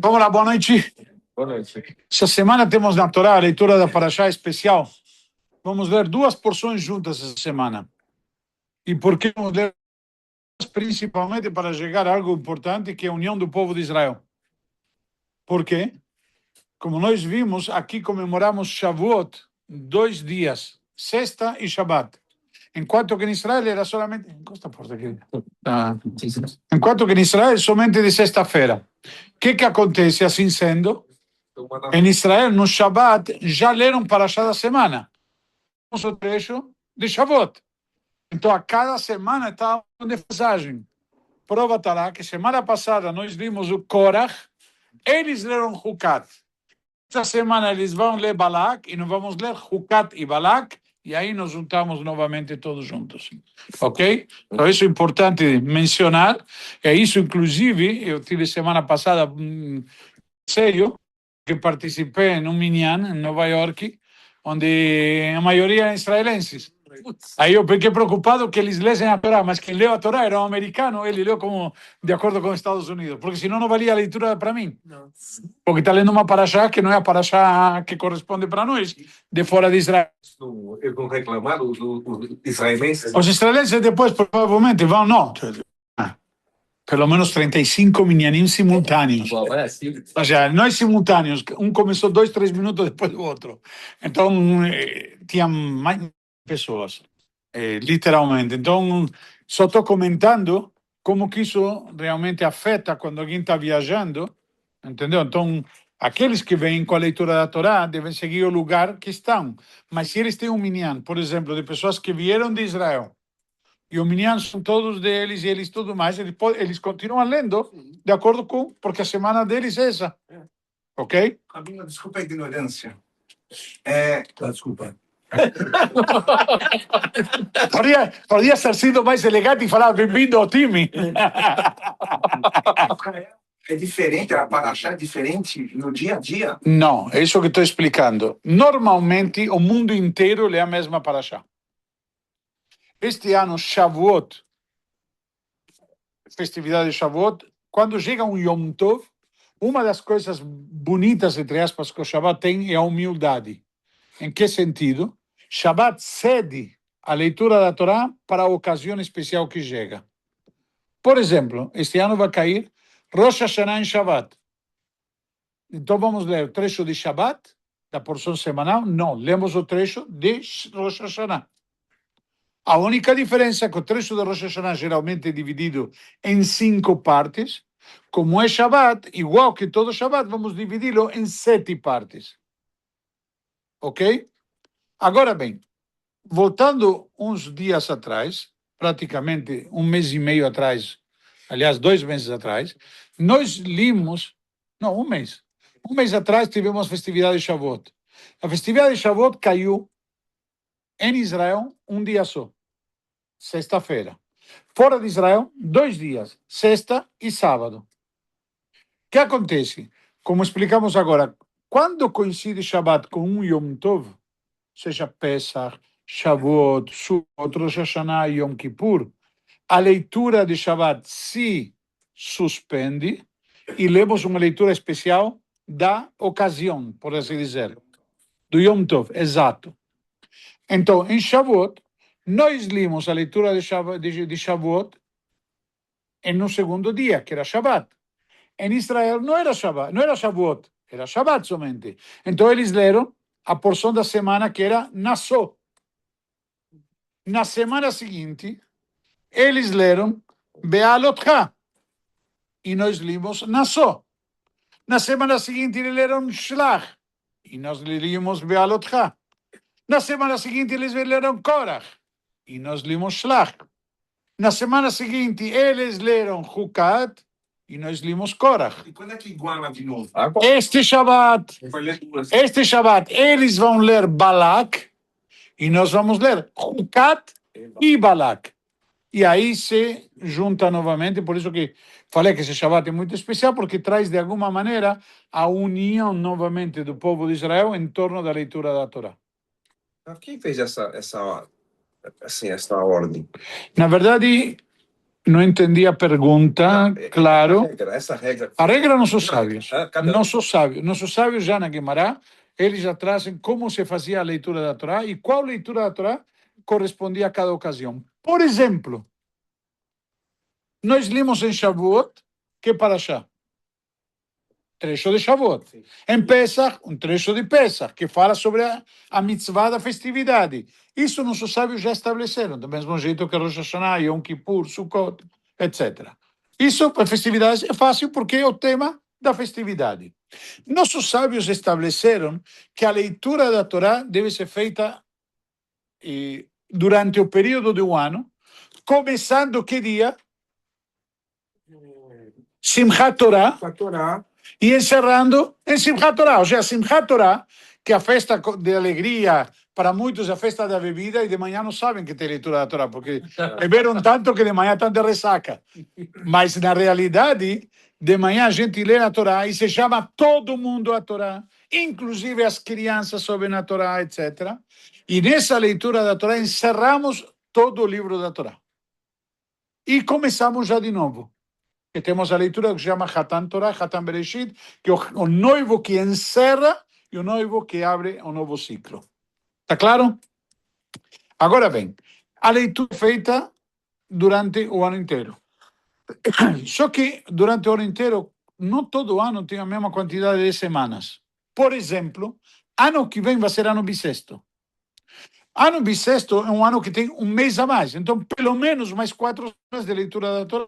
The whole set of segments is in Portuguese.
Vamos lá, boa noite. Boa noite. Essa semana temos na Torá a leitura da Parashá especial. Vamos ler duas porções juntas essa semana. E por que vamos ler? Principalmente para chegar a algo importante, que é a união do povo de Israel. Por quê? Como nós vimos, aqui comemoramos Shavuot 2 dias, sexta e Shabbat. Enquanto que em Israel era solamente... Encosta a porta aqui. Enquanto que em Israel somente de sexta-feira. O que acontece assim sendo? Em Israel, no Shabbat, já leram Parashá da semana. O trecho de Shavuot. Então, a cada semana está uma defasagem. Prova está lá que semana passada nós vimos o Korach, eles leram Hukat. Esta semana eles vão ler Balak e nós vamos ler Hukat e Balak, e aí nos juntamos novamente todos juntos. Ok? Então, isso é importante mencionar. É isso, inclusive, eu tive semana passada sério, que participei em um minyan em Nova York, onde a maioria eram israelenses. Aí eu fiquei preocupado que eles lessem a Torá, mas quem leu a Torá era um americano, ele leu como de acordo com os Estados Unidos, porque senão não valia a leitura para mim. Porque está lendo uma paraxá que não é a paraxá que corresponde para nós, de fora de Israel. Eles não reclamaram, os israelenses? Os israelenses depois provavelmente vão, não. Pelo menos 35 minyanim simultâneos. Ou seja, nós simultâneos, um começou 2, 3 minutos depois do outro. Então, tinha mais pessoas, literalmente. Então, só estou comentando como que isso realmente afeta quando alguém está viajando, entendeu? Então, aqueles que vêm com a leitura da Torá devem seguir o lugar que estão. Mas se eles têm um minyan, por exemplo, de pessoas que vieram de Israel, e os meninos são todos deles e eles tudo mais, eles continuam lendo de acordo com, porque a semana deles é essa. Ok? Rabino, desculpa a ignorância. Desculpa. Podia ter sido mais elegante e falar bem-vindo ao time. É diferente, a paraxá é diferente no dia a dia? Não, é isso que estou explicando. Normalmente, o mundo inteiro lê a mesma paraxá. Este ano, Shavuot, festividade de Shavuot, quando chega um Yom Tov, uma das coisas bonitas, entre aspas, que o Shabbat tem é a humildade. Em que sentido? Shabbat cede a leitura da Torá para a ocasião especial que chega. Por exemplo, este ano vai cair Rosh Hashanah em Shabbat. Então vamos ler o trecho de Shabbat, da porção semanal? Não, lemos o trecho de Rosh Hashanah. A única diferença é que o trecho de Rosh Hashanah geralmente é dividido em 5 partes. Como é Shabbat, igual que todo Shabbat, vamos dividi-lo em 7 partes. Ok? Agora bem, voltando uns dias atrás, praticamente um mês e meio atrás, aliás, 2 meses atrás, nós limos, não, um mês. Um mês atrás tivemos a festividade de Shavuot. A festividade de Shavuot caiu em Israel um dia só. Sexta-feira. Fora de Israel, 2 dias, sexta e sábado. O que acontece? Como explicamos agora, quando coincide Shabbat com um Yom Tov, seja Pesach, Shavuot, Sukkot, Rosh Hashanah e Yom Kippur, a leitura de Shabbat se suspende e lemos uma leitura especial da ocasião, por assim dizer, do Yom Tov, exato. Então, em Shavuot, nós limos a leitura de Shavuot em um segundo dia, que era Shabbat. Em Israel não era Shabbat, não era Shavuot, era Shabbat somente. Então eles leram a porção da semana que era Nassó. Na semana seguinte, eles leram Bealotcha. E nós limos Nassó. Na semana seguinte, eles leram Shlach. E nós limos Bealotcha. Na semana seguinte, eles leram Korach. E nós limos Shlach. Na semana seguinte, eles leram Hukat e nós limos Korach. E quando é que iguala de novo? Este Shabbat, eles vão ler Balak e nós vamos ler Hukat e Balak. E aí se junta novamente, por isso que falei que esse Shabbat é muito especial, porque traz de alguma maneira a união novamente do povo de Israel em torno da leitura da Torá. Quem fez essa ordem? Na verdade, Não entendi a pergunta, claro. Essa regra. A regra não são sábios. Cada- Não são sábios. Nossos sábios já na Guimarães, eles já trazem como se fazia a leitura da Torá e qual leitura da Torá correspondia a cada ocasião. Por exemplo, nós limos em Shavuot, que Parashá? Trecho de Shavuot. Em Pesach, um trecho de Pesach, que fala sobre a mitzvah da festividade. Isso nossos sábios já estabeleceram, do mesmo jeito que Rosh Hashanah, Yom Kippur, Sukkot, etc. Isso para festividades é fácil porque é o tema da festividade. Nossos sábios estabeleceram que a leitura da Torá deve ser feita durante o período do ano, começando que dia? Simchat Torá. E encerrando em Simchat Torá. Ou seja, Simchat Torá, que é a festa de alegria, para muitos é a festa da bebida, e de manhã não sabem que tem leitura da Torá, porque beberam tanto que de manhã estão de ressaca. Mas, na realidade, de manhã a gente lê a Torá e se chama todo mundo a Torá, inclusive as crianças sobem a Torá, etc. E nessa leitura da Torá encerramos todo o livro da Torá. E começamos já de novo. Que temos a leitura que se chama Hatan Torah, Hatan Bereshit, que é o noivo que encerra e o noivo que abre um novo ciclo. Está claro? Agora bem, a leitura é feita durante o ano inteiro. Só que durante o ano inteiro, não todo ano tem a mesma quantidade de semanas. Por exemplo, ano que vem vai ser ano bissexto. Ano bissexto é um ano que tem um mês a mais. Então, pelo menos mais 4 horas de leitura da Torá.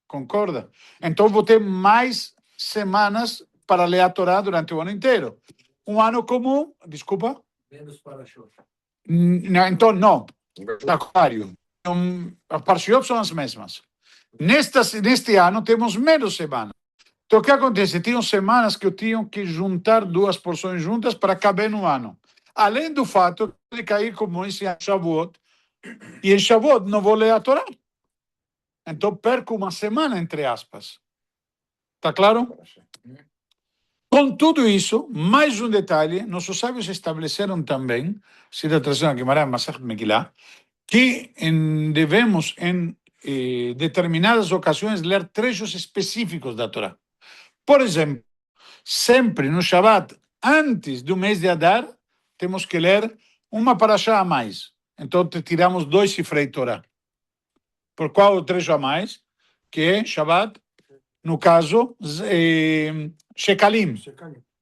Concorda? Então vou ter mais semanas para ler a Torá durante o ano inteiro. Um ano comum, desculpa? Menos para show. Então, não. Ao contrário. As parashiot são as mesmas. Neste ano temos menos semanas. Então o que acontece? Tinham semanas que eu tinha que juntar 2 porções juntas para caber no ano. Além do fato de cair como esse Shavuot. E em Shavuot não vou ler a Torá. Então perco uma semana, entre aspas. Está claro? Com tudo isso, mais um detalhe, nossos sábios estabeleceram também, se da tradução Guimarães Masechet Megillah, que devemos, em determinadas ocasiões, ler trechos específicos da Torá. Por exemplo, sempre no Shabbat, antes do mês de Adar, temos que ler uma parashá a mais. Então, tiramos 2 cifrei Torá. Por qual o trecho a mais? Que é Shabbat, no caso, Shekalim,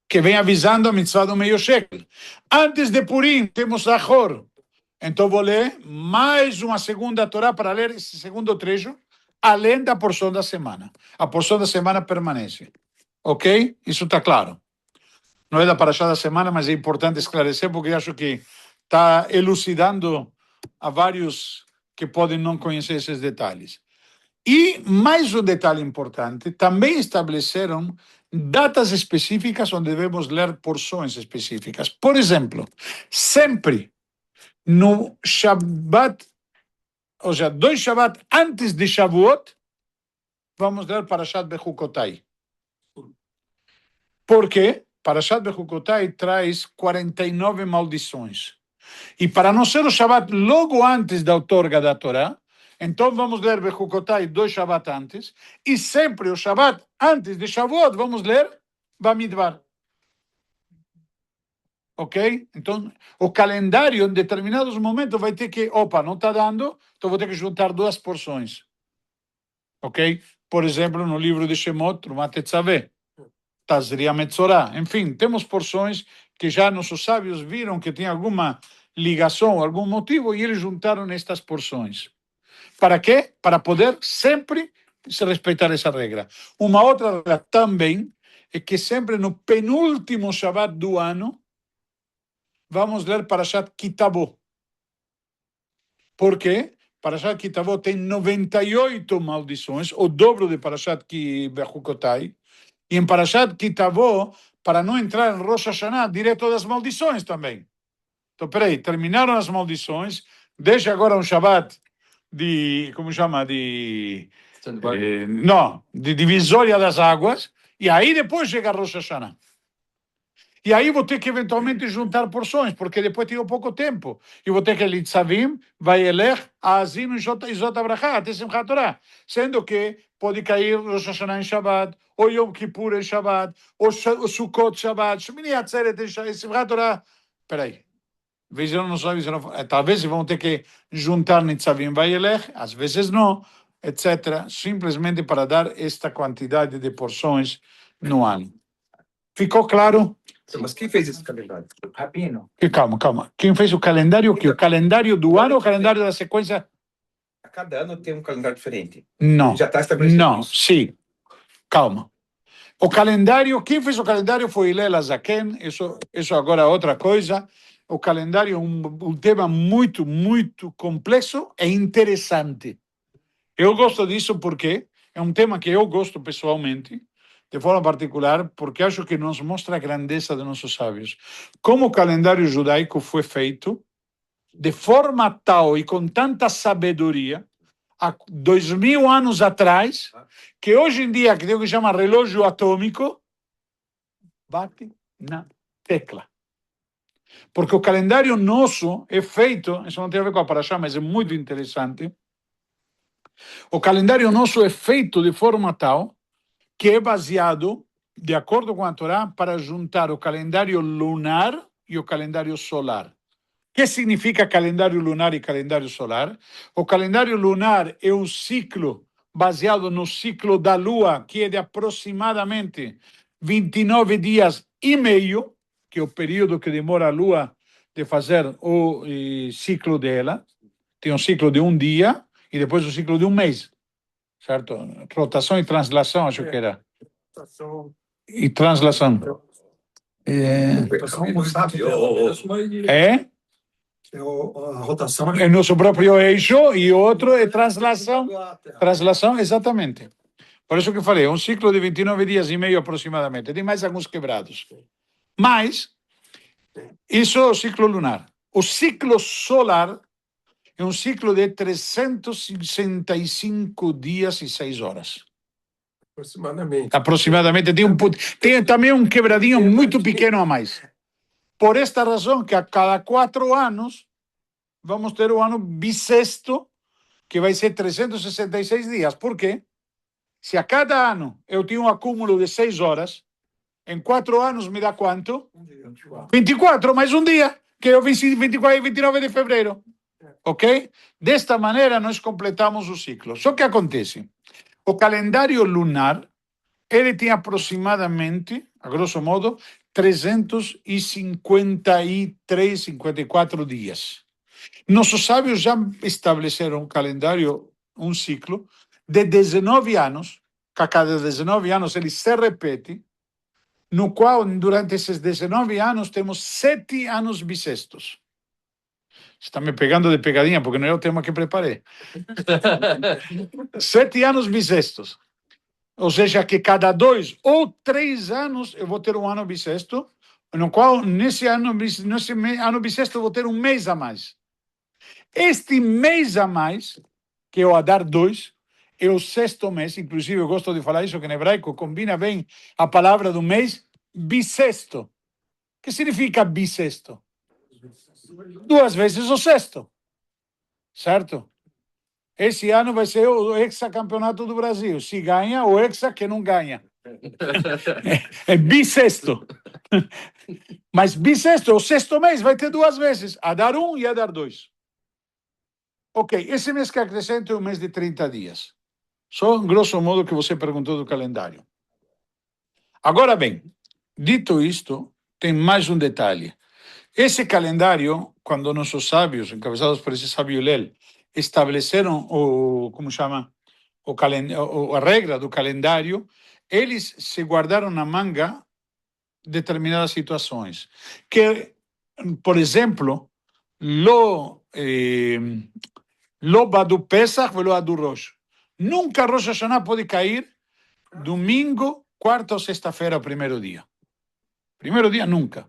que vem avisando a mitzvah do meio shekel. Antes de Purim, temos Achor. Então vou ler mais uma segunda Torá para ler esse segundo trecho, além da porção da semana. A porção da semana permanece. Ok? Isso está claro. Não é da parashá da semana, mas é importante esclarecer, porque acho que está elucidando a vários que podem não conhecer esses detalhes. E mais um detalhe importante, também estabeleceram datas específicas onde devemos ler porções específicas. Por exemplo, sempre no Shabbat, ou seja, 2 Shabbat antes de Shavuot, vamos ler Parashat Bechukotai. Por quê? Parashat Bechukotai traz 49 maldições. E para não ser o Shabbat logo antes da outorga da Torá, então vamos ler Bechukotai 2 Shabbat antes, e sempre o Shabbat antes de Shavuot vamos ler Bamidbar. Ok? Então, o calendário em determinados momentos vai ter que, não está dando, então vou ter que juntar 2 porções. Ok? Por exemplo, no livro de Shemot, Trumat Tetzaveh, Tazria Metzorah. Enfim, temos porções que já nossos sábios viram que tem alguma ligação, algum motivo, e eles juntaram estas porções. Para quê? Para poder sempre se respeitar essa regra. Uma outra regra também é que sempre no penúltimo Shabbat do ano vamos ler Parashat Kitabo. Por quê? Parashat Kitabo tem 98 maldições, o dobro de Parashat Bechukotai. E em Parashat Kitabo, para não entrar em Rosh Hashanah, direto das maldições também. Então, peraí, terminaram as maldições, deixa agora um Shabbat de, como chama, de divisória das águas, e aí depois chega Rosh Hashanah. E aí vou ter que eventualmente juntar porções, porque depois tenho pouco tempo. E vou ter que Litzavim, Vayelech, Azim e Zot Abrahá, até Simchat Torah. Sendo que pode cair Rosh Hashanah em Shabbat, ou Yom Kippur em Shabbat, ou Sukkot Shabbat, Shmini Atzeret em Simchat Torah. Peraí. Vejam, não sabe, talvez vão ter que juntar Nitzavim Vayelech, às vezes não, etc. Simplesmente para dar esta quantidade de porções no ano. Ficou claro? Mas quem fez esse calendário? Rabino. Calma. Quem fez o calendário? O calendário do ano ou o calendário da sequência? A cada ano tem um calendário diferente. Não. Já está estabelecido. Não, isso. sim. Calma. O calendário, quem fez o calendário foi Hillel Azaken, isso agora é outra coisa. O calendário é um tema muito, muito complexo e interessante. Eu gosto disso porque é um tema que eu gosto pessoalmente, de forma particular, porque acho que nos mostra a grandeza de nossos sábios. Como o calendário judaico foi feito de forma tal e com tanta sabedoria, há 2000 anos atrás, que hoje em dia, que tem o que chama relógio atômico, bate na tecla. Porque o calendário nosso é feito, isso não tem a ver com a Parashá, mas é muito interessante, o calendário nosso é feito de forma tal que é baseado, de acordo com a Torá, para juntar o calendário lunar e o calendário solar. O que significa calendário lunar e calendário solar? O calendário lunar é um ciclo baseado no ciclo da Lua, que é de aproximadamente 29 dias e meio, que é o período que demora a Lua de fazer o ciclo dela. Tem um ciclo de um dia e depois um ciclo de um mês, certo? Rotação e translação, acho que era. E translação. É? A rotação É nosso próprio eixo e outro é translação. Translação, exatamente. Por isso que eu falei, um ciclo de 29 dias e meio aproximadamente. Tem mais alguns quebrados. Mas, isso é o ciclo lunar. O ciclo solar é um ciclo de 365 dias e 6 horas. Aproximadamente. Tem também um quebradinho muito pequeno a mais. Por esta razão que a cada 4 anos vamos ter o ano bissexto, que vai ser 366 dias. Por quê? Se a cada ano eu tenho um acúmulo de 6 horas, em 4 anos me dá quanto? 24, mais um dia, que é o 24 e 29 de fevereiro. Ok? Desta maneira nós completamos o ciclo. Só que acontece, o calendário lunar, ele tem aproximadamente, a grosso modo, 353, 54 dias. Nossos sábios já estabeleceram um calendário, um ciclo, de 19 anos, que a cada 19 anos ele se repete, no qual, durante esses 19 anos, temos 7 anos bissextos. Está me pegando de pegadinha, porque não é o tema que preparei. 7 anos bissextos. Ou seja, que cada 2 ou 3 anos eu vou ter um ano bissexto, no qual, nesse ano bissexto, eu vou ter um mês a mais. Este mês a mais, que é o Adar 2, é o sexto mês. Inclusive, eu gosto de falar isso, que em hebraico combina bem a palavra do mês, bissexto. O que significa bissexto? 2 vezes o sexto. Certo? Esse ano vai ser o hexacampeonato do Brasil. Se ganha, o hexa que não ganha. É bissexto. Mas bissexto, o sexto mês, vai ter 2 vezes. Adar 1 e Adar 2. Ok, esse mês que acrescenta é um mês de 30 dias. Só, grosso modo, que você perguntou do calendário. Agora bem, dito isto, tem mais um detalhe. Esse calendário, quando nossos sábios, encabeçados por esse sábio Hillel, estabeleceram a regra do calendário, eles se guardaram na manga determinadas situações. Que, por exemplo, lo badu Pesach velo adu Rosh. Nunca Rosh Hashanah pode cair domingo, quarta ou sexta-feira, o primeiro dia. Primeiro dia, nunca.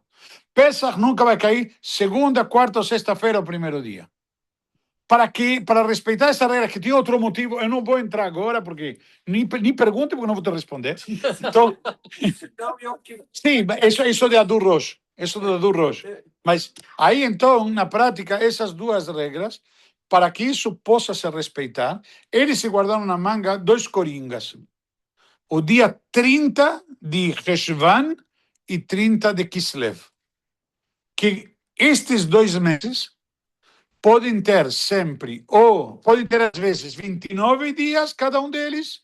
Pesach nunca vai cair segunda, quarta ou sexta-feira, o primeiro dia. para respeitar essa regra, que tem outro motivo, eu não vou entrar agora, porque nem pergunte, porque não vou te responder. Então, sim, isso de Adu Roxo. Isso de Adu Roxo. Mas aí, então, na prática, essas duas regras, para que isso possa se respeitar, eles se guardaram na manga 2 coringas. O dia 30 de Reshvan e 30 de Kislev. Que estes 2 meses podem ter sempre, ou podem ter às vezes 29 dias cada um deles,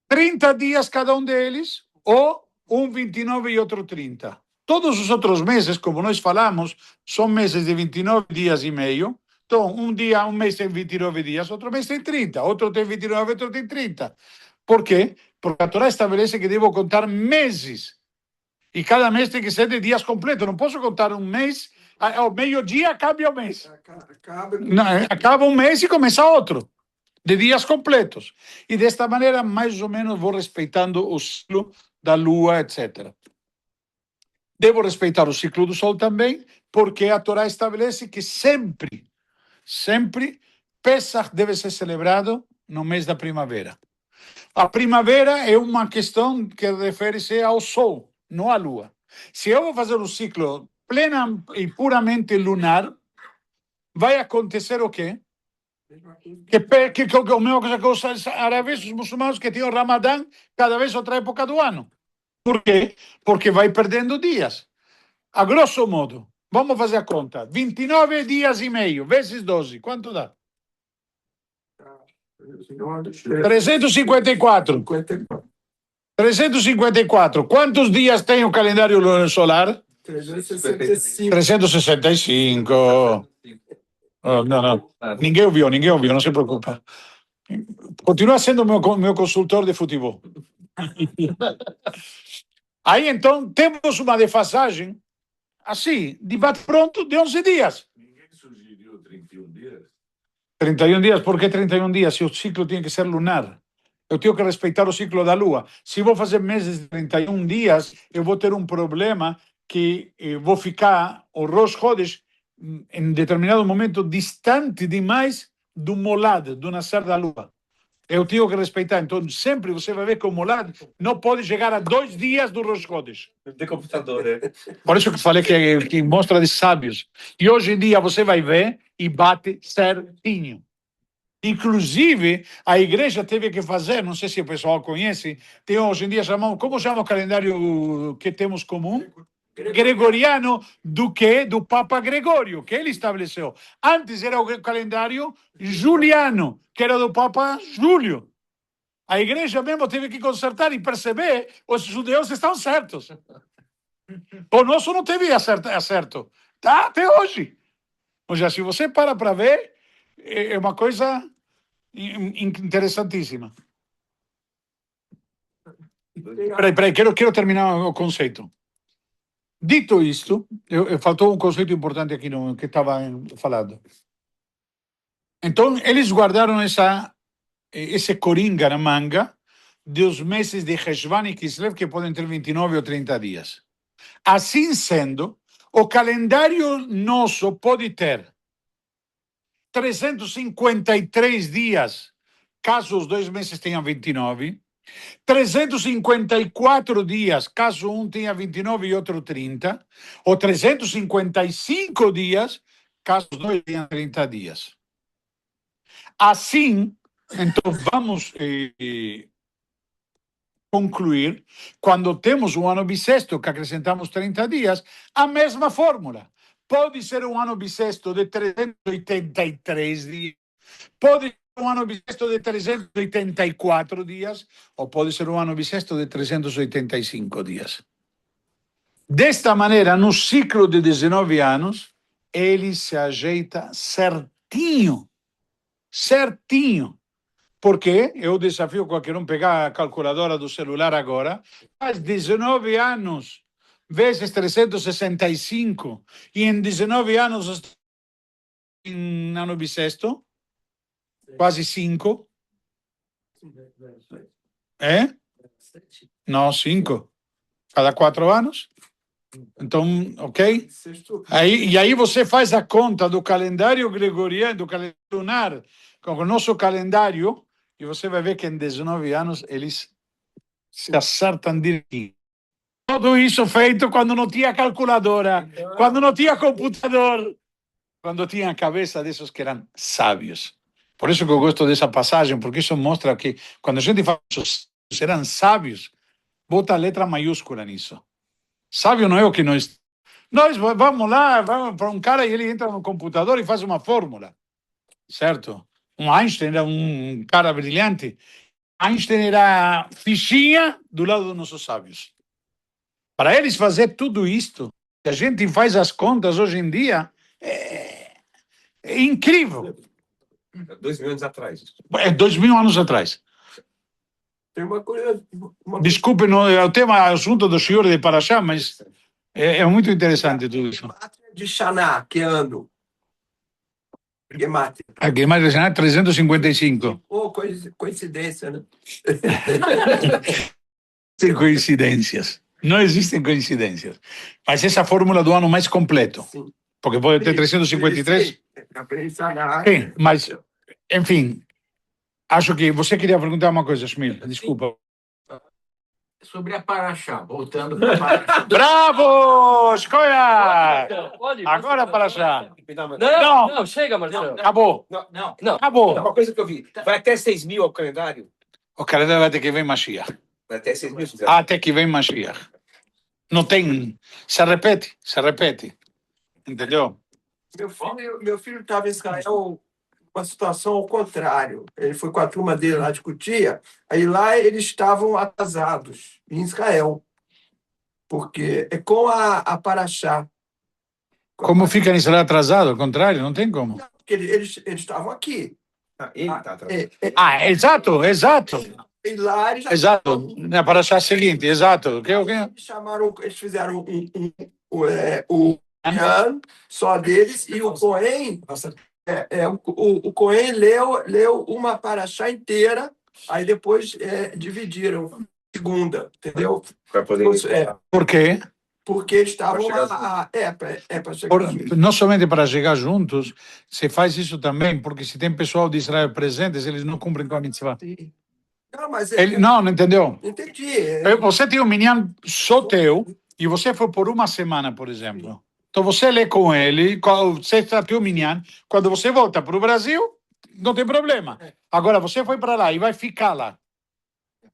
30 dias cada um deles, ou um 29 e outro 30. Todos os outros meses, como nós falamos, são meses de 29 dias e meio. Então, um mês tem 29 dias, outro mês tem 30, outro tem 29, outro tem 30. Por quê? Porque a Torá estabelece que devo contar meses. E cada mês tem que ser de dias completos. Não posso contar um mês, ao meio-dia acaba o mês. Não, acaba um mês e começa outro, de dias completos. E desta maneira, mais ou menos, vou respeitando o ciclo da lua, etc. Devo respeitar o ciclo do sol também, porque a Torá estabelece que sempre, Pesach deve ser celebrado no mês da primavera. A primavera é uma questão que refere-se ao sol, não à lua. Se eu vou fazer um ciclo plena e puramente lunar, vai acontecer o quê? Que a mesma coisa que os árabes, os muçulmanos, que têm o Ramadã cada vez outra época do ano. Por quê? Porque vai perdendo dias. A grosso modo, vamos fazer a conta. 29 dias e meio, vezes 12, quanto dá? 354. 354. Quantos dias tem o calendário solar? 365. Oh, não. Ninguém ouviu, não se preocupa. Continua sendo meu consultor de futebol. Aí, então, temos uma defasagem, assim, de bate-pronto, de 11 dias. Ninguém sugeriu 31 dias? 31 dias, por que 31 dias? Se o ciclo tem que ser lunar. Eu tenho que respeitar o ciclo da lua. Se vou fazer meses de 31 dias, eu vou ter um problema que vou ficar, o Rosh Chodesh, em determinado momento, distante demais do molad, do nascer da lua. Eu tenho que respeitar. Então, sempre você vai ver que o molad não pode chegar a 2 dias do Rosh Chodesh. De computador, né? Por isso que falei que mostra de sábios. E hoje em dia você vai ver e bate certinho. Inclusive, a igreja teve que fazer, não sei se o pessoal conhece, tem hoje em dia chamamos, como chama o calendário que temos comum? Gregoriano, do que? Do Papa Gregório, que ele estabeleceu. Antes era o calendário juliano, que era do Papa Júlio. A igreja mesmo teve que consertar e perceber os judeus estão certos. O nosso não teve acerto. Tá até hoje. Ou seja, se você para ver, é uma coisa interessantíssima. Peraí, quero terminar o conceito. Dito isto, faltou um conceito importante aqui no que estava falando. Então, eles guardaram esse coringa na manga dos meses de Reshvan e Kislev, que podem ter 29 ou 30 dias. Assim sendo, o calendário nosso pode ter 353 dias, caso os 2 meses tenham 29, 354 dias, caso um tenha 29 e outro 30, ou 355 dias, caso os 2 tenham 30 dias. Assim, então vamos concluir, quando temos um ano bissexto que acrescentamos 30 dias, a mesma fórmula. Pode ser um ano bissexto de 383 dias, pode ser um ano bissexto de 384 dias, ou pode ser um ano bissexto de 385 dias. Desta maneira, no ciclo de 19 anos, ele se ajeita certinho. Certinho. Porque eu desafio qualquer um pegar a calculadora do celular agora, faz 19 anos vezes 365, e em 19 anos em ano bissexto, quase 5. É? Não, 5. Cada 4 anos. Então, ok? Sexto. E aí você faz a conta do calendário gregoriano, do calendário lunar, com o nosso calendário, e você vai ver que em 19 anos eles se acertam direitinho. Tudo isso feito quando não tinha calculadora, quando não tinha computador, quando tinha a cabeça desses que eram sábios. Por isso que eu gosto dessa passagem, porque isso mostra que quando a gente fala que os eram sábios, bota a letra maiúscula nisso. Sábio não é o que nós. Nós vamos lá, vamos para um cara e ele entra no computador e faz uma fórmula, certo? Um Einstein era um cara brilhante. Einstein era fichinha do lado dos nossos sábios. Para eles fazer tudo isto, que a gente faz as contas hoje em dia, é incrível. 2.000 anos atrás. É 2000 anos atrás. Tem uma coisa. Desculpe, não é o tema, assunto do senhor de Paraxá, mas é muito interessante tudo isso. De Xaná, que ano? Gematria. Aqui mais recente, 355. Pô, coincidência, né? Tem coincidências. Não existem coincidências. Mas essa fórmula do ano mais completo. Sim. Porque pode ter 353. Sim, mas, enfim, acho que você queria perguntar uma coisa, Shmir. Desculpa. Sobre a Paraxá, voltando para a Paraxá. Bravo, Escolha! Pode. Agora Paraxá. Não, chega, Marcelo. Acabou. Não. Acabou. Uma coisa que eu vi, vai até 6.000 ao calendário. O calendário vai ter que vir Mashiach. Vai até 6.000. Até que vem Mashiach. Não tem. Se repete, se repete. Entendeu? Meu filho estava em Israel, uma situação ao contrário. Ele foi com a turma dele lá discutir, aí lá eles estavam atrasados em Israel, porque é com a Paraxá. Como fica em Israel atrasado? Ao contrário, não tem como. Não, porque eles estavam aqui. Ele tá atrás. Exato, exato. E lá eles já Exato. Na Paraxá seguinte, exato. eles chamaram, eles fizeram o Yan só deles e o Cohen. O Cohen leu uma paraxá inteira, aí depois dividiram segunda, entendeu? Para poder. Por quê? Porque eles estavam Pra lá. Para chegar juntos. Não somente para chegar juntos, se faz isso também, porque se tem pessoal de Israel presentes, eles não cumprem com a mitzvah. Não, mas Não entendeu? entendi. Você tem um minyan só teu, e você foi por uma semana, por exemplo. Então você lê com ele, você está teu minyan, quando você volta para o Brasil, não tem problema. Agora você foi para lá e vai ficar lá.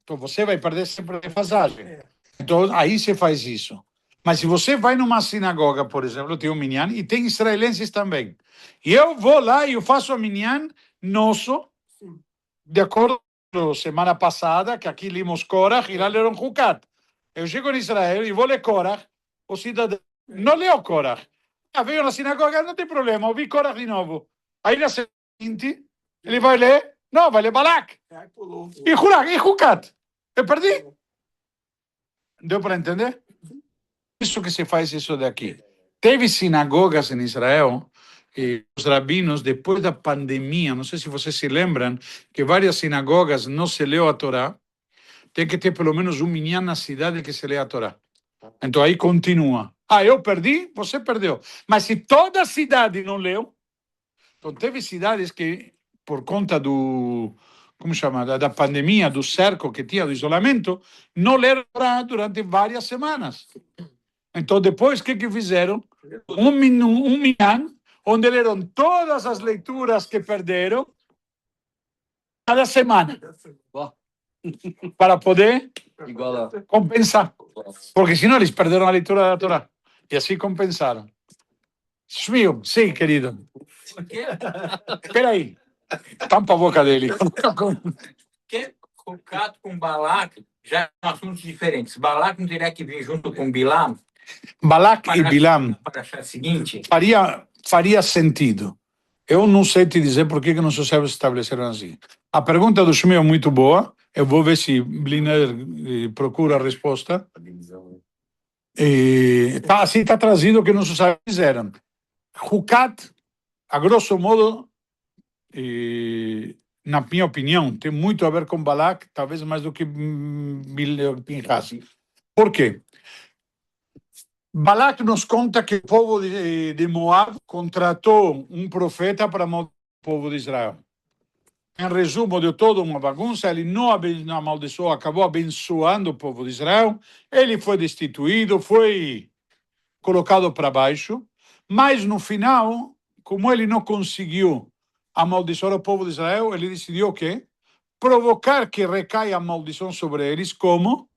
Então você vai perder sempre a passagem. Então aí você faz isso. Mas se você vai numa sinagoga, por exemplo, tem um minyan, e tem israelenses também. E eu vou lá e eu faço o minyan nosso, de acordo com a semana passada, que aqui limos Korach e lá leram Hukat. Eu chego em Israel e vou ler Korach, o cidadão não leu Korach. Veio na sinagoga, não tem problema, ouvi Korach de novo. Aí na seguinte, ele vai ler, não, vai ler Balak. E Hukat. Eu perdi. Deu para entender? Isso que se faz isso daqui. Teve sinagogas em Israel, e os rabinos, depois da pandemia, não sei se vocês se lembram, que várias sinagogas não se leu a Torá, tem que ter pelo menos um minyan na cidade que se lê a Torá. Então aí continua. Eu perdi, você perdeu. Mas se toda a cidade não leu, então teve cidades que, por conta do, como chama, da pandemia, do cerco que tinha, do isolamento, não leram durante várias semanas. Então depois, o que fizeram? Um minyan, onde leram todas as leituras que perderam, cada semana, para poder compensar. Porque senão eles perderam a leitura da Torá. E assim compensaram. Shmuel, sim, querido. Espera aí. Tampa a boca dele. Porque Hukat com Balak já são assuntos diferentes. Balak não teria que vir junto com Bilam? Balak e Bilam Para achar o seguinte. faria sentido. Eu não sei te dizer por que nossos sábios estabeleceram assim. A pergunta do Shmuel é muito boa. Eu vou ver se Bliner procura a resposta. Assim está trazido o que nossos sábios fizeram. Hukat, a grosso modo, na minha opinião, tem muito a ver com Balak, talvez mais do que Pinchas. Por quê? Balak nos conta que o povo de Moab contratou um profeta para amaldiçoar o povo de Israel. Em resumo de toda uma bagunça, ele não amaldiçoou, acabou abençoando o povo de Israel. Ele foi destituído, foi colocado para baixo, mas no final, como ele não conseguiu amaldiçoar o povo de Israel, ele decidiu o quê? Provocar que recaia a maldição sobre eles, como,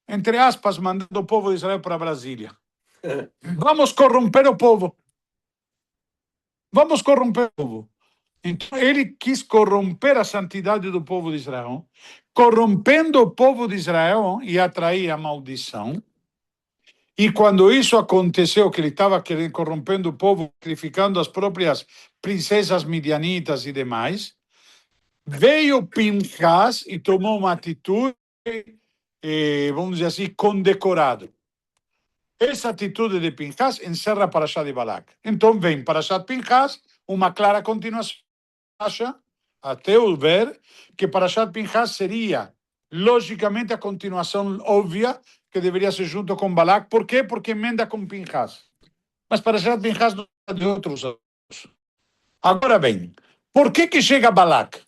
entre aspas, mandando o povo de Israel para Brasília. Vamos corromper o povo. Vamos corromper o povo. Então, ele quis corromper a santidade do povo de Israel, corrompendo o povo de Israel e atrair a maldição. E quando isso aconteceu, que ele estava corrompendo o povo, sacrificando as próprias princesas midianitas e demais, veio Pinchas e tomou uma atitude, vamos dizer assim, condecorado. Essa atitude de Pinchas encerra a Parashá de Balak. Então vem Parashat Pinchas, uma clara continuação, até eu ver que Parashat Pinchas seria, logicamente, a continuação óbvia que deveria ser junto com Balak. Por quê? Porque emenda com Pinchas. Mas Parashat Pinchas não é de outros. Agora bem, por que chega Balak?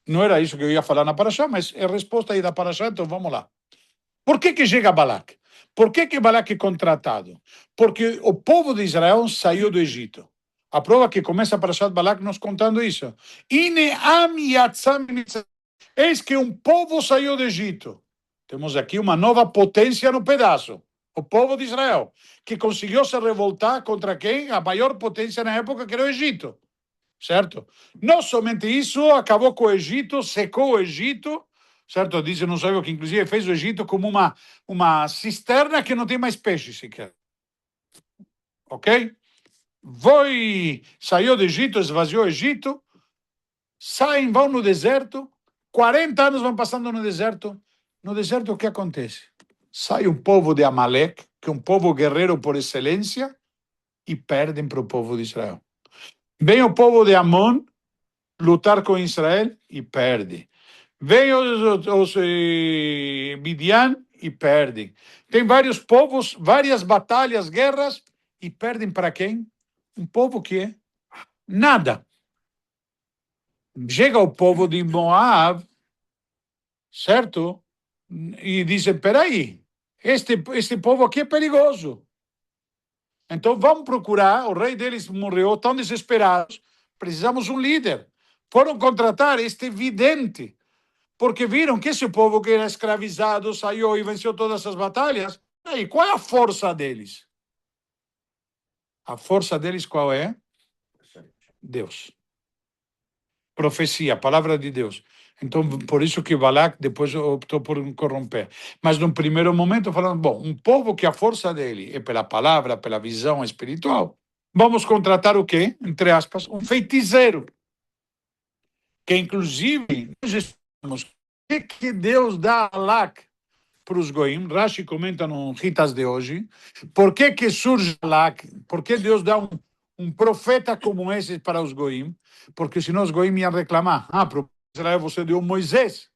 Não era isso que eu ia falar na Parashá, mas é a resposta aí da Parashá, então vamos lá. Por que chega Balak? Por que Balak é contratado? Porque o povo de Israel saiu do Egito. A prova que começa a Parashat Balak nos contando isso. Eis que um povo saiu do Egito. Temos aqui uma nova potência no pedaço. O povo de Israel, que conseguiu se revoltar contra quem? A maior potência na época, que era o Egito. Certo? Não somente isso, acabou com o Egito, secou o Egito, certo? Diz, não sei o que, inclusive, fez o Egito como uma cisterna que não tem mais peixe sequer. Ok? Saiu do Egito, esvaziou o Egito, saem, vão no deserto, 40 anos vão passando no deserto. No deserto, o que acontece? Sai um povo de Amalek, que é um povo guerreiro por excelência, e perdem para o povo de Israel. Vem o povo de Amon lutar com Israel e perde. Vem os Midian e perdem. Tem vários povos, várias batalhas, guerras, e perdem para quem? Um povo que é nada. Chega o povo de Moab, certo? E dizem, peraí, este povo aqui é perigoso. Então vamos procurar, o rei deles morreu, estão desesperados, precisamos de um líder. Foram contratar este vidente, porque viram que esse povo que era escravizado saiu e venceu todas as batalhas. E qual é a força deles? A força deles qual é? Deus. Profecia, palavra de Deus. Então, por isso que Balak depois optou por corromper. Mas, num primeiro momento, falando, bom, um povo que a força dele é pela palavra, pela visão espiritual, vamos contratar o quê? Entre aspas, um feiticeiro. Que, inclusive, nós estamos... O que Deus dá a Balak para os goim? Rashi comenta no Ritas de hoje. Por que surge Balak? Por que Deus dá um profeta como esse para os goim? Porque senão os goim iam reclamar. Para Israel você deu Moisés.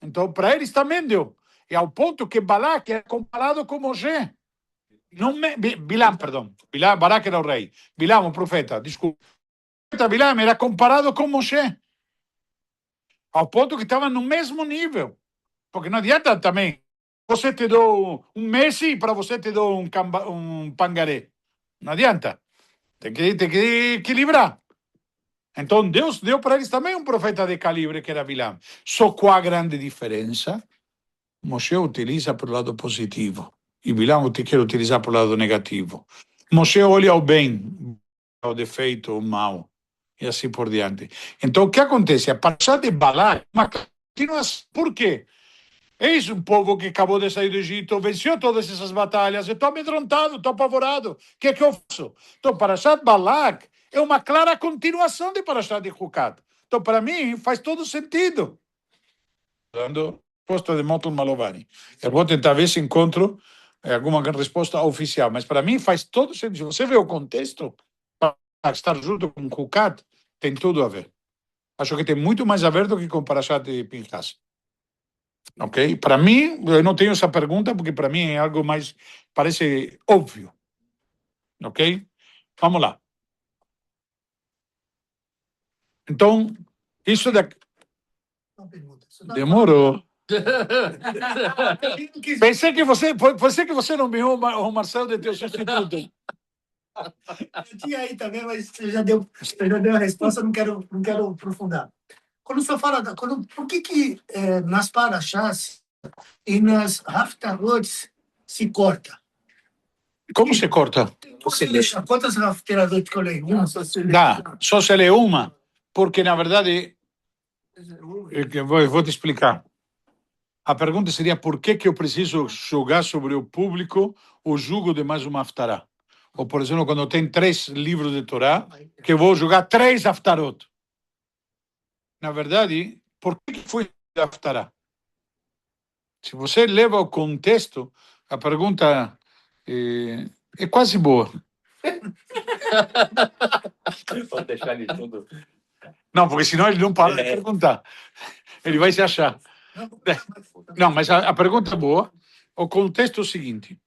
Então, para eles também deu. E ao ponto que Balak é comparado com Moshe. Bilam, perdão. Balak era o rei. Bilam, o profeta, desculpa. O profeta Bilam era comparado com Moshe. Ao ponto que estava no mesmo nível. Porque não adianta também. Você te deu um Messi, para você te deu um Pangaré. Não adianta. Tem que equilibrar. Então Deus deu para eles também um profeta de calibre, que era Bilam. Só com a grande diferença, Moshe utiliza para o lado positivo e Bilam quer utilizar para o lado negativo. Moshe olha o bem, o defeito, o mal, e assim por diante. Então o que acontece? A partir de Balak, uma continuação. Por quê? Eis um povo que acabou de sair do Egito, venceu todas essas batalhas, eu estou amedrontado, estou apavorado. O que é que eu faço? Então, Parashat Balak é uma clara continuação de Parashat de Hukat. Então, para mim, faz todo sentido. Dando resposta de Motul Malovani. Eu vou tentar ver se encontro alguma resposta oficial, mas para mim faz todo sentido. Você vê o contexto, para estar junto com Hukat, tem tudo a ver. Acho que tem muito mais a ver do que com Parashat de Pinchas. Ok? Para mim, eu não tenho essa pergunta, porque para mim é algo mais, parece óbvio. Ok? Vamos lá. Então, isso da... Demorou. Pensei que você não viu o Marcelo de teu substituto. Eu tinha aí também, mas você já deu a resposta, não quero aprofundar. Quando você fala, por que nas parashás e nas haftarot se corta? Como se corta? Quantas haftarot que eu leio? Uma? Dá, só se lê uma, porque na verdade, vou te explicar. A pergunta seria por que eu preciso jogar sobre o público o jugo de mais uma haftará? Ou, por exemplo, quando tem 3 livros de Torá, que eu vou jogar 3 haftarot. Na verdade, por que foi haftará? Se você leva o contexto, a pergunta é quase boa. Vamos deixar ele tudo. Não, porque senão ele não para de perguntar. Ele vai se achar. Não, mas a pergunta é boa. O contexto é o seguinte.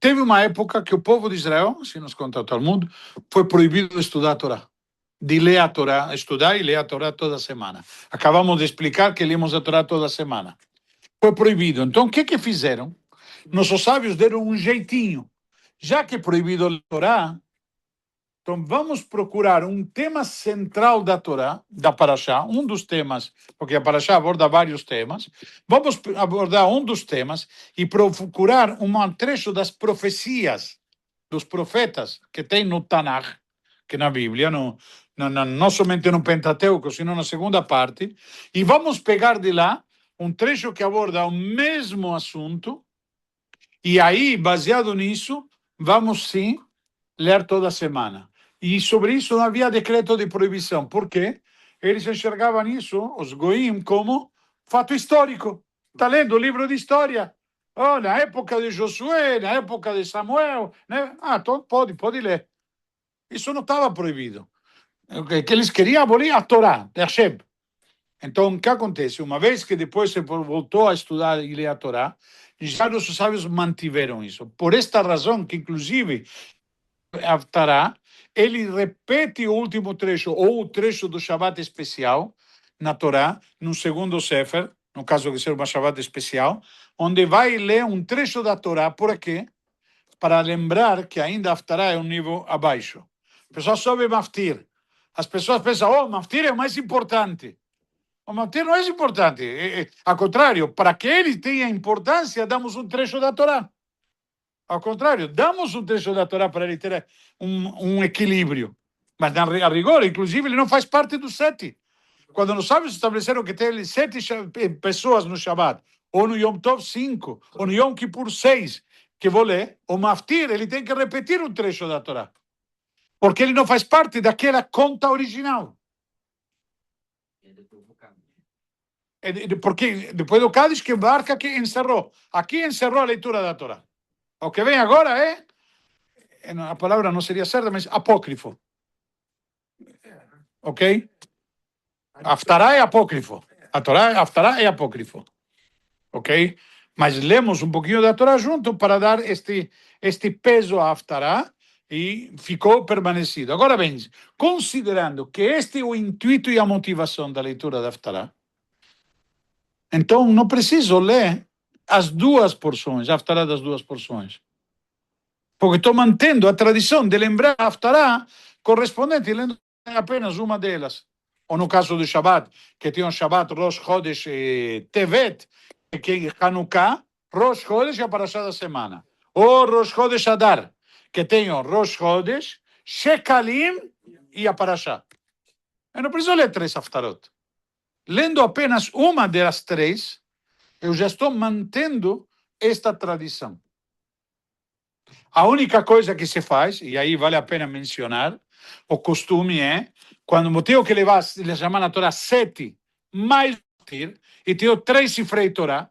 Teve uma época que o povo de Israel, se nos conta todo mundo, foi proibido de estudar a Torá. De ler a Torá, estudar e ler a Torá toda semana. Acabamos de explicar que lemos a Torá toda semana. Foi proibido. Então, o que fizeram? Nossos sábios deram um jeitinho. Já que é proibido ler a Torá, então vamos procurar um tema central da Torá, da Parashá, um dos temas, porque a Parashá aborda vários temas. Vamos abordar um dos temas e procurar um trecho das profecias dos profetas que tem no Tanakh, que na Bíblia, não somente no Pentateuco, sino na segunda parte, e vamos pegar de lá um trecho que aborda o mesmo assunto, e aí, baseado nisso, vamos sim ler toda semana. E sobre isso não havia decreto de proibição. Por quê? Eles enxergavam isso, os goim, como fato histórico. Está lendo o livro de história. Oh, na época de Josué, na época de Samuel. Né? Então pode ler. Isso não estava proibido. Que eles queriam abolir a Torá, de Hashem. Então, o que acontece? Uma vez que depois se voltou a estudar e ler a Torá, já os sábios mantiveram isso. Por esta razão que, inclusive, Haftará, ele repete o último trecho, ou o trecho do Shabbat especial, na Torá, no segundo Sefer, no caso que seja uma Shabbat especial, onde vai ler um trecho da Torá, por quê? Para lembrar que ainda Haftará é um nível abaixo. A pessoa soube Maftir. As pessoas pensam, Maftir é o mais importante. O Maftir não é importante. Ao contrário, para que ele tenha importância, damos um trecho da Torá. Ao contrário, damos um trecho da Torá para ele ter um equilíbrio. Mas, a rigor, inclusive, ele não faz parte dos 7. Quando os sábios estabeleceram que tem 7 pessoas no Shabbat, ou no Yom Tov 5, ou no Yom Kippur 6, que vou ler, o Maftir, ele tem que repetir um trecho da Torá. Porque ele não faz parte daquela conta original. Porque depois do Cádiz, que marca que encerrou. Aqui encerrou a leitura da Torá. O que vem agora a palavra não seria certa, mas apócrifo. Ok? Haftará é apócrifo. A Torá, Haftará é apócrifo. Ok? Mas lemos um pouquinho da Torá junto para dar este peso a Haftará e ficou permanecido. Agora bem, considerando que este é o intuito e a motivação da leitura da Haftará, então não preciso ler as duas porções, a Haftará das duas porções. Porque estou mantendo a tradição de lembrar a Haftará correspondente, lendo apenas uma delas. Ou no caso do Shabbat, que tem o Shabbat Rosh Chodesh Tevet, que é Hanukkah, Rosh Chodesh é a Parashá da semana. Ou Rosh Chodesh Adar, que tem o Rosh Chodesh, Shekalim e a Parashá. Eu não preciso ler 3 Haftarot. Lendo apenas uma das 3, eu já estou mantendo esta tradição. A única coisa que se faz, e aí vale a pena mencionar, o costume é, quando eu tenho que levar, ele chama na Torá 7 mais e tenho 3 cifrei Torá,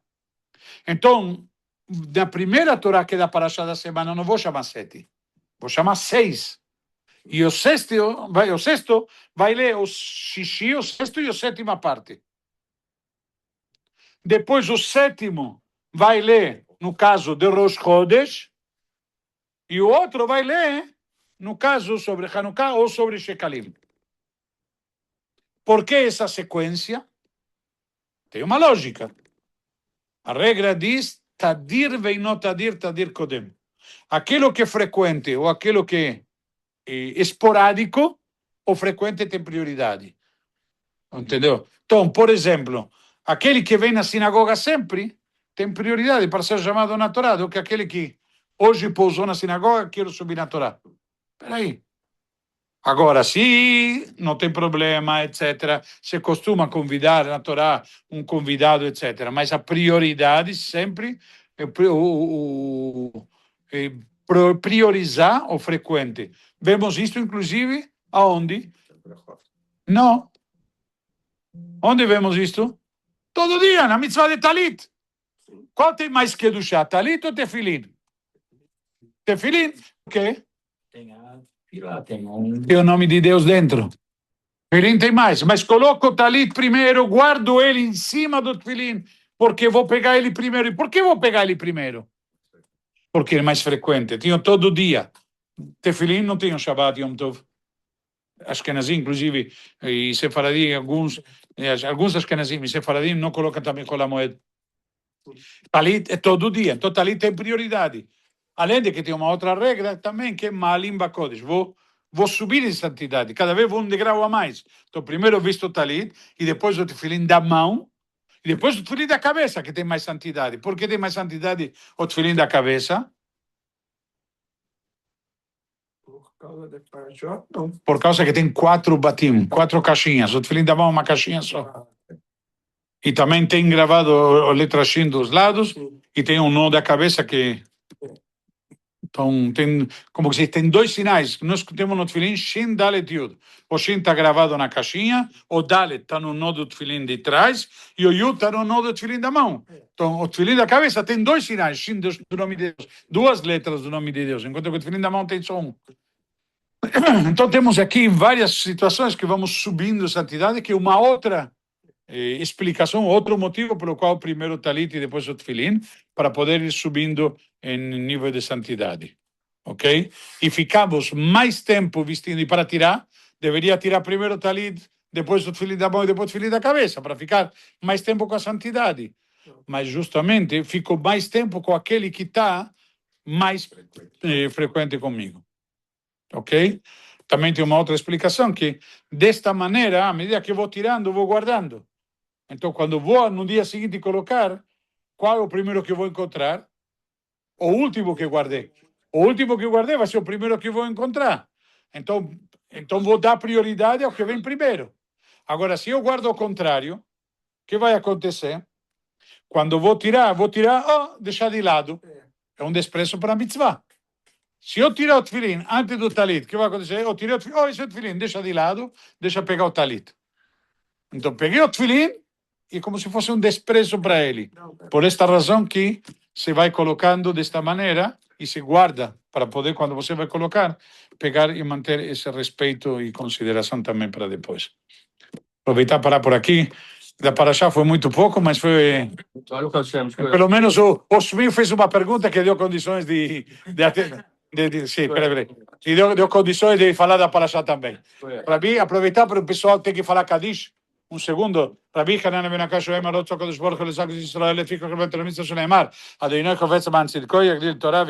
então, da primeira Torá que dá para achar da semana, não vou chamar 7, vou chamar 6. E o sexto vai ler o xixi, o sexto e a sétima parte. Depois o sétimo vai ler, no caso de Rosh Chodesh, e o outro vai ler, no caso sobre Hanukkah ou sobre Shekalim. Por que essa sequência? Tem uma lógica. A regra diz Tadir veino Tadir, Tadir Kodem. Aquilo que é frequente ou aquilo que é esporádico, o frequente tem prioridade. Entendeu? Então, por exemplo, aquele que vem na sinagoga sempre tem prioridade para ser chamado na Torá do que aquele que hoje pousou na sinagoga quer subir na Torá. Peraí. Agora, se não tem problema, etc., se costuma convidar na Torá um convidado, etc., mas a prioridade sempre é priorizar o frequente. Vemos isso, inclusive, aonde? Não. Onde vemos isto? Todo dia, na mitzvah de Talit. Qual tem mais que Kedushá, Talit ou Tefilin? Tefilin, o quê? Tem a fila, tem um... Tem o nome de Deus dentro. Tefilin tem mais, mas coloco o Talit primeiro, guardo ele em cima do Tefilin, porque vou pegar ele primeiro. E por que vou pegar ele primeiro? Porque é mais frequente. Tinha todo dia. Tefilin não tem o Shabbat Yom Tov. Ashkenazim, inclusive, e Sefaradim, alguns Ashkenazim e Sefaradim não colocam também Kol HaMoed. Talit é todo dia, então Talit tem prioridade. Além de que tem uma outra regra também, que é Ma'alim Bakodesh. Vou subir em santidade, cada vez vou um degrau a mais. Então, primeiro eu visto o Talit, e depois o Tefilin da mão, e depois o Tefilin da cabeça, que tem mais santidade. Por que tem mais santidade o Tefilin da cabeça? Por causa da Parashá? Não. Por causa que tem 4 batim, 4 caixinhas. O Tefilin da mão é uma caixinha só. E também tem gravado a letra Shin dos lados, e tem um nó da cabeça que... Então, tem, como que se tem 2 sinais. Nós temos no Tefilin Shin, Dalet, Yud. O Shin está gravado na caixinha, o Dalet está no nó do Tefilin de trás, e o Yud está no nó do Tefilin da mão. Então, o Tefilin da cabeça tem 2 sinais, Shin do nome de Deus, 2 letras do nome de Deus, enquanto que o Tefilin da mão tem só um. Então, temos aqui várias situações que vamos subindo santidade, que é uma outra explicação, outro motivo pelo qual primeiro o Talit e depois o Tefilin, para poder ir subindo em nível de santidade. Ok? E ficamos mais tempo vestindo, e para tirar, deveria tirar primeiro o Talit, depois o Tefilin da mão e depois o Tefilin da cabeça, para ficar mais tempo com a santidade. Mas justamente fico mais tempo com aquele que está mais frequente comigo. Ok? Também tem uma outra explicação, que desta maneira, à medida que vou tirando, vou guardando. Então, quando vou no dia seguinte colocar, qual é o primeiro que vou encontrar? O último que guardei. O último que guardei vai ser o primeiro que vou encontrar. Então vou dar prioridade ao que vem primeiro. Agora, se eu guardo ao contrário, o que vai acontecer? Quando vou tirar, deixar de lado. É um desprezo para a mitzvah. Se eu tirar o Tefilin antes do Talit, o que vai acontecer? Eu tirei o Tefilin, esse é o Tefilin, deixa de lado, deixa pegar o Talit. Então, peguei o Tefilin, e como se fosse um desprezo para ele. Por esta razão que se vai colocando desta maneira e se guarda para poder, quando você vai colocar, pegar e manter esse respeito e consideração também para depois. Aproveitar para parar por aqui. Da Parashá foi muito pouco, mas foi... Pelo menos o Shmi fez uma pergunta que deu condições de sim, peraí. E deu condições de falar da Parashá também. Para mim, aproveitar para o pessoal ter que falar Kadish. Un segundo, Rabbi Hanan ben Akash Shoem Alot Kodesh Baruch Hu L'Zak Yisrael Lefi Kol Mitzvah Shneimar Adonai Kovetz Man Tzidko Yagdil Torah